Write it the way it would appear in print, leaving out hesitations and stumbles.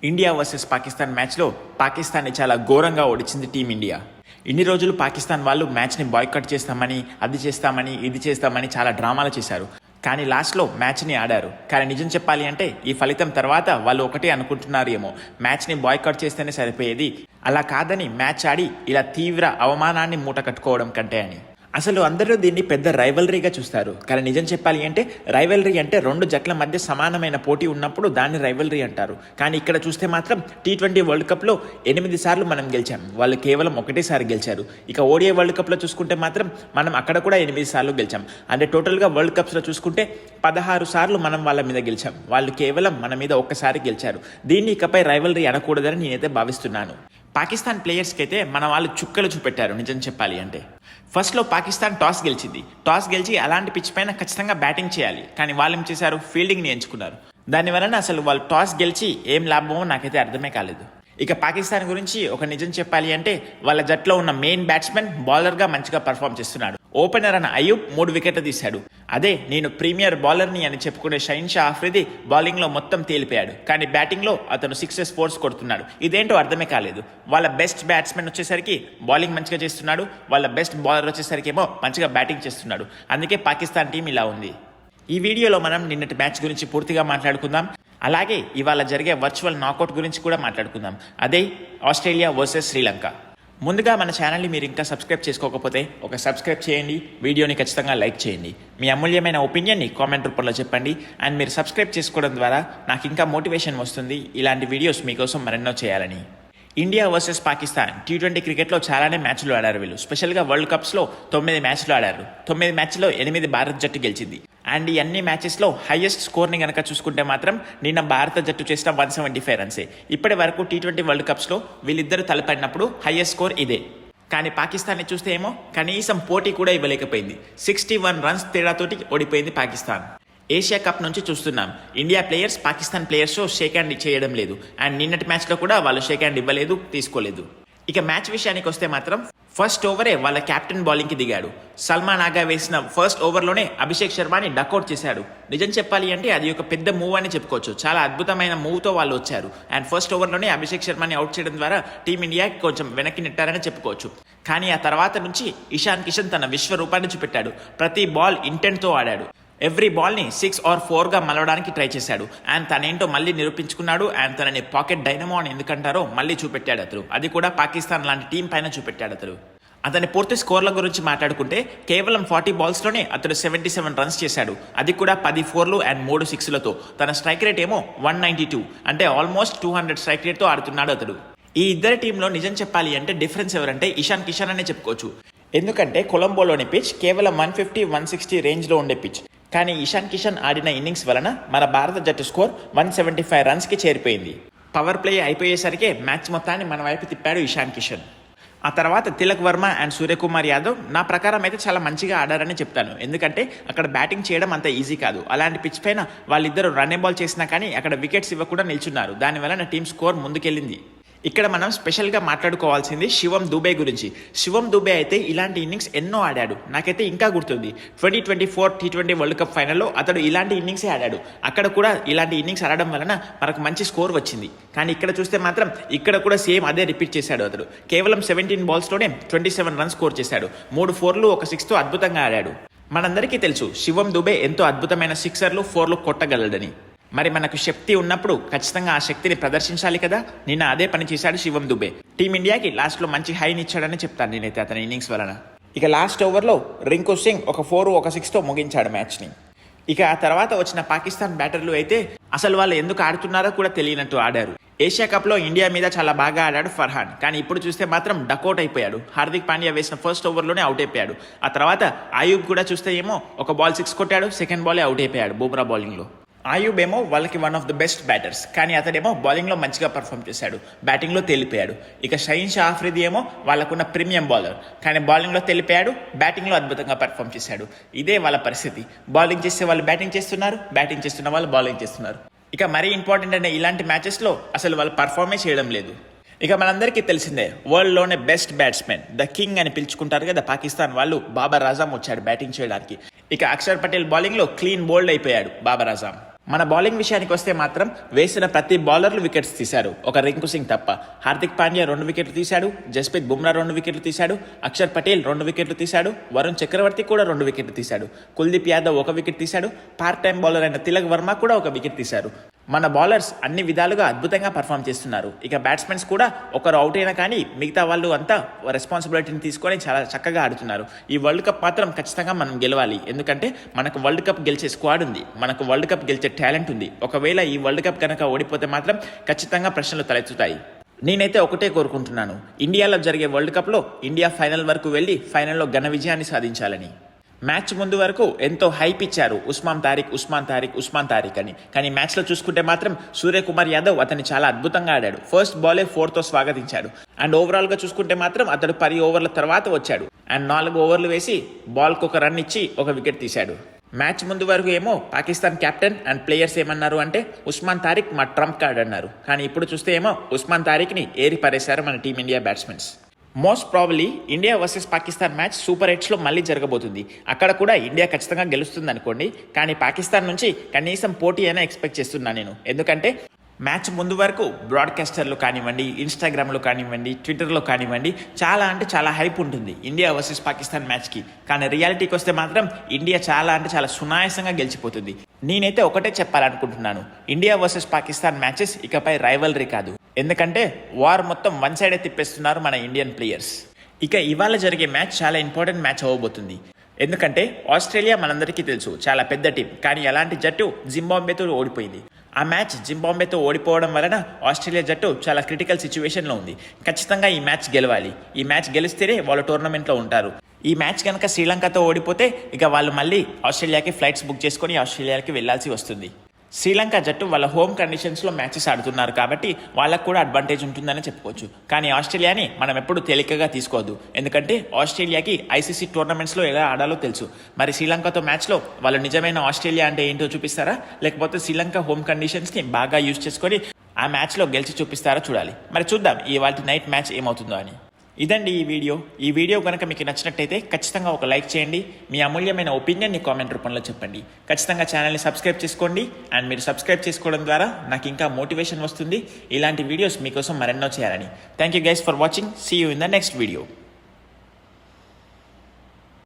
India versus Pakistan మ్యాచ్లో పాకిస్తాన్ని చాలా ఘోరంగా ఓడించింది టీమిండియా. ఇన్ని రోజులు పాకిస్తాన్ వాళ్ళు మ్యాచ్ని బాయ్కట్ చేస్తామని, అది చేస్తామని, ఇది చేస్తామని చాలా డ్రామాలు చేశారు. కానీ లాస్ట్లో మ్యాచ్ని ఆడారు. కానీ నిజం చెప్పాలి అంటే ఈ ఫలితం తర్వాత వాళ్ళు ఒకటే అనుకుంటున్నారేమో, మ్యాచ్ని బాయ్కట్ చేస్తేనే సరిపోయేది, అలా కాదని మ్యాచ్ ఆడి ఇలా తీవ్ర అవమానాన్ని మూట కట్టుకోవడం కంటే అని. అసలు అందరూ దీన్ని పెద్ద రైవలరీగా చూస్తారు. కానీ నిజం చెప్పాలి అంటే రైవలరీ అంటే రెండు జట్ల మధ్య సమానమైన పోటీ ఉన్నప్పుడు దాన్ని రైవలరీ అంటారు. కానీ ఇక్కడ చూస్తే మాత్రం T20 వరల్డ్ కప్లో 8 సార్లు మనం గెలిచాం, వాళ్ళు కేవలం ఒకటేసారి గెలిచారు. ఇక ODI వరల్డ్ కప్లో చూసుకుంటే మాత్రం మనం అక్కడ కూడా 8 సార్లు గెలిచాం. అంటే టోటల్గా వరల్డ్ కప్స్లో చూసుకుంటే 16 సార్లు మనం వాళ్ళ మీద గెలిచాం, వాళ్ళు కేవలం మన మీద ఒక్కసారి గెలిచారు. దీన్ని ఇకపై రైవలరీ అనకూడదని నేనైతే భావిస్తున్నాను. పాకిస్తాన్ ప్లేయర్స్కి అయితే మన వాళ్ళు చుక్కలు చూపెట్టారు. నిజం చెప్పాలి అంటే ఫస్ట్లో పాకిస్తాన్ టాస్ గెలిచి అలాంటి పిచ్ పైన ఖచ్చితంగా బ్యాటింగ్ చేయాలి, కానీ వాళ్ళు ఏం చేశారు, ఫీల్డింగ్ని ఎంచుకున్నారు. దానివలన అసలు వాళ్ళు టాస్ గెలిచి ఏం లాభమో నాకైతే అర్థమే కాలేదు. ఇక పాకిస్తాన్ గురించి ఒక నిజం చెప్పాలి అంటే వాళ్ళ జట్లో ఉన్న మెయిన్ బ్యాట్స్మెన్ బౌలర్గా మంచిగా పర్ఫామ్ చేస్తున్నాడు. ఓపెనర్ అన్న అయూబ్ 3 వికెట్లు తీశాడు. అదే నేను ప్రీమియర్ బౌలర్ని అని చెప్పుకునే షహీన్ షా ఆఫ్రిది బౌలింగ్లో మొత్తం తేలిపోయాడు, కానీ బ్యాటింగ్లో అతను 6 4 కొడుతున్నాడు. ఇదేంటో అర్థమే కాలేదు. వాళ్ళ బెస్ట్ బ్యాట్స్మెన్ వచ్చేసరికి బౌలింగ్ మంచిగా చేస్తున్నాడు, వాళ్ళ బెస్ట్ బౌలర్ వచ్చేసరికి ఏమో మంచిగా బ్యాటింగ్ చేస్తున్నాడు. అందుకే పాకిస్తాన్ టీం ఇలా ఉంది. ఈ వీడియోలో మనం నిన్నటి మ్యాచ్ గురించి పూర్తిగా మాట్లాడుకుందాం. అలాగే ఇవాళ జరిగే వర్చువల్ నాకౌట్ గురించి కూడా మాట్లాడుకుందాం, అదే ఆస్ట్రేలియా వర్సెస్ శ్రీలంక. ముందుగా మన ఛానల్ని మీరు ఇంకా సబ్స్క్రైబ్ చేసుకోకపోతే ఒక సబ్స్క్రైబ్ చేయండి, వీడియోని ఖచ్చితంగా లైక్ చేయండి, మీ అమూల్యమైన ఒపీనియన్ని కామెంట్ రూపంలో చెప్పండి. అండ్ మీరు సబ్స్క్రైబ్ చేసుకోవడం ద్వారా నాకు ఇంకా మోటివేషన్ వస్తుంది ఇలాంటి వీడియోస్ మీకోసం మరెన్నో చేయాలని. ఇండియా వర్సెస్ పాకిస్తాన్ T20 క్రికెట్లో చాలానే మ్యాచ్లు ఆడారు వీళ్ళు. స్పెషల్గా వరల్డ్ కప్స్లో 9 మ్యాచ్లు ఆడారు. 9 మ్యాచ్లో 8 భారత్ జట్టు గెలిచింది. అండ్ ఈ అన్ని మ్యాచెస్లో హైయెస్ట్ స్కోర్ని కనుక చూసుకుంటే మాత్రం నిన్న భారత జట్టు చేసిన 175 రన్సే. ఇప్పటి వరకు T20 వరల్డ్ కప్స్లో వీళ్ళిద్దరూ తలపడినప్పుడు హైయెస్ట్ స్కోర్ ఇదే. కానీ పాకిస్తాన్ని చూస్తే ఏమో కనీసం పోటీ కూడా ఇవ్వలేకపోయింది. 61 రన్స్ తేడాతోటి ఓడిపోయింది పాకిస్తాన్. ఏషియా కప్ నుంచి చూస్తున్నాం, India players Pakistan players shake hand చేయడం లేదు. అండ్ నిన్నటి మ్యాచ్లో కూడా వాళ్ళు షేక్ హ్యాండ్ ఇవ్వలేదు, తీసుకోలేదు. ఇక మ్యాచ్ విషయానికి వస్తే మాత్రం ఫస్ట్ ఓవరే వాళ్ళ కెప్టెన్ బౌలింగ్కి దిగాడు. సల్మాన్ ఆగా వేసిన ఫస్ట్ ఓవర్లోనే అభిషేక్ శర్మని డక్అవుట్ చేశాడు. నిజం చెప్పాలి అంటే అది ఒక పెద్ద మూవ్ అని చెప్పుకోవచ్చు. చాలా అద్భుతమైన మూవ్తో వాళ్ళు వచ్చారు. అండ్ ఫస్ట్ ఓవర్లోనే అభిషేక్ శర్మని అవుట్ చేయడం ద్వారా టీమిండియాకి కొంచెం వెనక్కి నెట్టారని చెప్పుకోవచ్చు. కానీ ఆ తర్వాత నుంచి ఇషాన్ కిషన్ తన విశ్వరూపాన్ని చూపెట్టాడు. ప్రతి బాల్ ఇంటెంట్తో ఆడాడు. ఎవ్రీ బాల్ని 6 or 4గా మలవడానికి ట్రై చేశాడు. అండ్ తనేంటో మళ్ళీ నిరూపించుకున్నాడు. అండ్ తనని పాకెట్ డైనమో అని ఎందుకంటారో మళ్ళీ చూపెట్టాడు అతను. అది కూడా పాకిస్తాన్ లాంటి టీం పైన చూపెట్టాడు అతను. అతని పూర్తి స్కోర్ల గురించి మాట్లాడుకుంటే కేవలం 40 బాల్స్లోనే అతడు 77 రన్స్ చేశాడు. అది కూడా 10 4లు అండ్ 3 6లతో. తన స్ట్రైక్ రేట్ ఏమో 192, అంటే ఆల్మోస్ట్ 200 స్ట్రైక్ రేట్తో ఆడుతున్నాడు అతడు. ఈ ఇద్దరి టీంలో నిజం చెప్పాలి అంటే డిఫరెన్స్ ఎవరంటే ఇషాన్ కిషన్ అనే చెప్పుకోవచ్చు. ఎందుకంటే కొలంబోలోని పిచ్ కేవలం 150 160 రేంజ్లో ఉండే పిచ్. కానీ ఇషాన్ కిషన్ ఆడిన ఇన్నింగ్స్ వలన మన భారత జట్టు స్కోర్ 175 రన్స్కి చేరిపోయింది. పవర్ ప్లే అయిపోయేసరికి మ్యాచ్ మొత్తాన్ని మన వైపు తిప్పాడు ఇషాన్ కిషన్. ఆ తర్వాత తిలక్ వర్మ అండ్ సూర్యకుమార్ యాదవ్ నా ప్రకారం అయితే చాలా మంచిగా ఆడారని చెప్తాను. ఎందుకంటే అక్కడ బ్యాటింగ్ చేయడం అంత ఈజీ కాదు. అలాంటి పిచ్ పైన వాళ్ళిద్దరూ రన్ బాల్ చేసినా కానీ అక్కడ వికెట్స్ ఇవ్వకుండా నిల్చున్నారు. దానివల్ల టీం స్కోర్ ముందుకెళ్ళింది. ఇక్కడ మనం స్పెషల్గా మాట్లాడుకోవాల్సింది శివం దుబే గురించి. శివం దుబే అయితే ఇలాంటి ఇన్నింగ్స్ ఎన్నో ఆడాడు. నాకైతే ఇంకా గుర్తుంది 2024 T20 వరల్డ్ కప్ ఫైనల్లో అతడు ఇలాంటి ఇన్నింగ్సే ఆడాడు. అక్కడ కూడా ఇలాంటి ఇన్నింగ్స్ ఆడడం వలన మనకు మంచి స్కోర్ వచ్చింది. కానీ ఇక్కడ చూస్తే మాత్రం ఇక్కడ కూడా సేమ్ అదే రిపీట్ చేశాడు అతడు. కేవలం 17 బాల్స్లోనే 27 రన్స్ స్కోర్ చేశాడు. 3 4లు 1 6తో అద్భుతంగా ఆడాడు. మనందరికీ తెలుసు శివం దుబే ఎంతో అద్భుతమైన 6లు 4లు కొట్టగలడని. మరి మనకు శక్తి ఉన్నప్పుడు ఖచ్చితంగా ఆ శక్తిని ప్రదర్శించాలి కదా. నిన్న అదే పని చేశాడు శివం దుబే. టీమిండియాకి లాస్ట్లో మంచి హైని ఇచ్చాడని చెప్తాను నేనైతే అతని ఇన్నింగ్స్ వలన. ఇక లాస్ట్ ఓవర్లో రింకు సింగ్ ఒక 4 1 6తో ముగించాడు మ్యాచ్ని. ఇక ఆ తర్వాత వచ్చిన పాకిస్తాన్ బ్యాటర్లు అయితే అసలు వాళ్ళు ఎందుకు ఆడుతున్నారో కూడా తెలియనట్టు ఆడారు. ఏషియా కప్లో ఇండియా మీద చాలా బాగా ఆడాడు ఫర్హాన్, కానీ ఇప్పుడు చూస్తే మాత్రం డక్అవుట్ అయిపోయాడు. హార్దిక్ పాండ్యా వేసిన ఫస్ట్ ఓవర్లోనే అవుట్ అయిపోయాడు. ఆ తర్వాత ఆయూబ్ కూడా చూస్తే ఏమో ఒక బాల్ 6 కొట్టాడు, సెకండ్ బాలే అవుట్ అయిపోయాడు బుమ్రా బౌలింగ్లో. ఆయూబ్ ఏమో వాళ్ళకి one of the best batters, కానీ అతడేమో బౌలింగ్లో మంచిగా పర్ఫామ్ చేశాడు, బ్యాటింగ్లో తెలిపాడు. ఇక షహీన్ షా ఆఫ్రిది ఏమో వాళ్ళకున్న ప్రీమియం బౌలర్, కానీ బౌలింగ్లో తెలిపాడు, బ్యాటింగ్లో అద్భుతంగా పర్ఫామ్ చేశాడు. ఇదే వాళ్ళ పరిస్థితి. బౌలింగ్ చేసే వాళ్ళు బ్యాటింగ్ చేస్తున్నారు, బ్యాటింగ్ చేస్తున్న వాళ్ళు బౌలింగ్ చేస్తున్నారు. ఇక మరీ ఇంపార్టెంట్ అనే ఇలాంటి మ్యాచెస్లో అసలు వాళ్ళు పర్ఫార్మే చేయడం లేదు. ఇక మనందరికీ తెలిసిందే వరల్డ్లోనే బెస్ట్ బ్యాట్స్మెన్, ద కింగ్ అని పిలుచుకుంటారు కదా పాకిస్తాన్ వాళ్ళు. బాబర్ ఆజమ్ వచ్చాడు బ్యాటింగ్ చేయడానికి. ఇక అక్షర్ పటేల్ బౌలింగ్లో క్లీన్ బోల్డ్ అయిపోయాడు బాబర్ ఆజమ్. మన బౌలింగ్ విషయానికి వస్తే మాత్రం వేసిన ప్రతి బౌలర్లు వికెట్స్ తీశారు, ఒక రింకు సింగ్ తప్ప. హార్దిక్ పాండ్యా 2 వికెట్లు తీశాడు, జస్ప్రీత్ బుమ్రా 2 వికెట్లు తీశాడు, అక్షర్ పటేల్ 2 వికెట్లు తీశాడు, వరుణ్ చక్రవర్తి కూడా 2 వికెట్లు తీశాడు, కుల్దీప్ యాదవ్ 1 వికెట్ తీశాడు, పార్ట్ టైం బౌలర్ అయిన తిలక్ వర్మ కూడా 1 వికెట్ తీశారు. మన బౌలర్స్ అన్ని విధాలుగా అద్భుతంగా పర్ఫామ్ చేస్తున్నారు. ఇక బ్యాట్స్మెన్స్ కూడా ఒకరు అవుట్ అయినా కానీ మిగతా వాళ్ళు అంతా రెస్పాన్సిబిలిటీని తీసుకొని చాలా చక్కగా ఆడుతున్నారు. ఈ వరల్డ్ కప్ మాత్రం ఖచ్చితంగా మనం గెలవాలి, ఎందుకంటే మనకు వరల్డ్ కప్ గెలిచే స్క్వాడ్ ఉంది, మనకు వరల్డ్ కప్ గెలిచే టాలెంట్ ఉంది. ఒకవేళ ఈ వరల్డ్ కప్ కనుక ఓడిపోతే మాత్రం ఖచ్చితంగా ప్రశ్నలు తలెత్తుతాయి. నేనైతే ఒకటే కోరుకుంటున్నాను, ఇండియాలో జరిగే వరల్డ్ కప్లో ఇండియా ఫైనల్ వరకు వెళ్ళి ఫైనల్లో ఘన విజయాన్ని సాధించాలని. మ్యాచ్ ముందు వరకు ఎంతో హైప్ ఇచ్చారు ఉస్మాన్ తారిక్ అని, కానీ మ్యాచ్లో చూసుకుంటే మాత్రం సూర్యకుమార్ యాదవ్ అతన్ని చాలా అద్భుతంగా ఆడాడు. ఫస్ట్ బాలే 4తో స్వాగతించాడు. అండ్ ఓవరాల్గా చూసుకుంటే మాత్రం అతడు 10 ఓవర్ల తర్వాత వచ్చాడు అండ్ 4 ఓవర్లు వేసి బాల్కు 1 రన్ ఇచ్చి 1 వికెట్ తీశాడు. మ్యాచ్ ముందు వరకు ఏమో పాకిస్తాన్ కెప్టెన్ అండ్ ప్లేయర్స్ ఏమన్నారు అంటే ఉస్మాన్ తారిక్ మా ట్రంప్ కార్డ్ అన్నారు, కానీ ఇప్పుడు చూస్తే ఏమో ఉస్మాన్ తారిక్ని ఏరి పరేశారు మన team India batsmens. Most probably India versus Pakistan match super 8లో మళ్ళీ జరగబోతుంది. అక్కడ కూడా ఇండియా ఖచ్చితంగా గెలుస్తుంది అనుకోండి, కానీ పాకిస్తాన్ నుంచి కనీసం పోటీ అయినా ఎక్స్పెక్ట్ చేస్తున్నాను నేను. ఎందుకంటే మ్యాచ్ ముందు వరకు బ్రాడ్కాస్టర్లు కానివ్వండి, ఇన్స్టాగ్రామ్లో కానివ్వండి, ట్విట్టర్లో కానివ్వండి చాలా హైప్ ఉంటుంది ఇండియా వర్సెస్ పాకిస్తాన్ మ్యాచ్కి. కానీ రియాలిటీకి వస్తే మాత్రం ఇండియా చాలా సునాయాసంగా గెలిచిపోతుంది. నేనైతే ఒకటే చెప్పాలనుకుంటున్నాను, ఇండియా వర్సెస్ పాకిస్తాన్ మ్యాచెస్ ఇకపై రైవల్రీ కాదు, ఎందుకంటే వార్ మొత్తం వన్ సైడే తిప్పేస్తున్నారు మన ఇండియన్ ప్లేయర్స్. ఇక ఇవాళ జరిగే మ్యాచ్ చాలా ఇంపార్టెంట్ మ్యాచ్ అవ్వబోతుంది. ఎందుకంటే ఆస్ట్రేలియా మనందరికీ తెలుసు చాలా పెద్ద టీం, కానీ అలాంటి జట్టు జింబాబ్వేతో ఓడిపోయింది. ఆ మ్యాచ్ జింబాబ్వేతో ఓడిపోవడం వలన ఆస్ట్రేలియా జట్టు చాలా క్రిటికల్ సిచ్యువేషన్లో ఉంది. ఖచ్చితంగా ఈ మ్యాచ్ గెలవాలి. ఈ మ్యాచ్ గెలిస్తేనే వాళ్ళు టోర్నమెంట్లో ఉంటారు. ఈ మ్యాచ్ కనుక శ్రీలంకతో ఓడిపోతే ఇక వాళ్ళు మళ్ళీ ఆస్ట్రేలియాకి ఫ్లైట్స్ బుక్ చేసుకొని ఆస్ట్రేలియాకి వెళ్లాల్సి వస్తుంది. శ్రీలంక జట్టు వాళ్ళ హోమ్ కండిషన్స్లో మ్యాచెస్ ఆడుతున్నారు కాబట్టి వాళ్ళకు కూడా అడ్వాంటేజ్ ఉంటుందని చెప్పుకోవచ్చు. కానీ ఆస్ట్రేలియాని మనం ఎప్పుడు తేలికగా తీసుకోవద్దు, ఎందుకంటే ఆస్ట్రేలియాకి ఐసీసీ టోర్నమెంట్స్లో ఎలా ఆడాలో తెలుసు. మరి శ్రీలంకతో మ్యాచ్లో వాళ్ళు నిజమైన ఆస్ట్రేలియా అంటే ఏంటో చూపిస్తారా, లేకపోతే శ్రీలంక హోమ్ కండిషన్స్ని బాగా యూజ్ చేసుకొని ఆ మ్యాచ్లో గెలిచి చూపిస్తారా చూడాలి. మరి చూద్దాం ఇవాళ నైట్ మ్యాచ్ ఏమవుతుందో అని. ఇదండి ఈ వీడియో కనుక మీకు నచ్చినట్టయితే ఖచ్చితంగా ఒక లైక్ చేయండి. మీ అమూల్యమైన ఒపీనియన్ని కామెంట్ రూపంలో చెప్పండి. ఖచ్చితంగా ఛానల్ని సబ్స్క్రైబ్ చేసుకోండి. అండ్ మీరు సబ్స్క్రైబ్ చేసుకోవడం ద్వారా నాకు ఇంకా మోటివేషన్ వస్తుంది ఇలాంటి వీడియోస్ మీకోసం మరెన్నో చేయాలని. Thank you guys for watching. See you in the next video.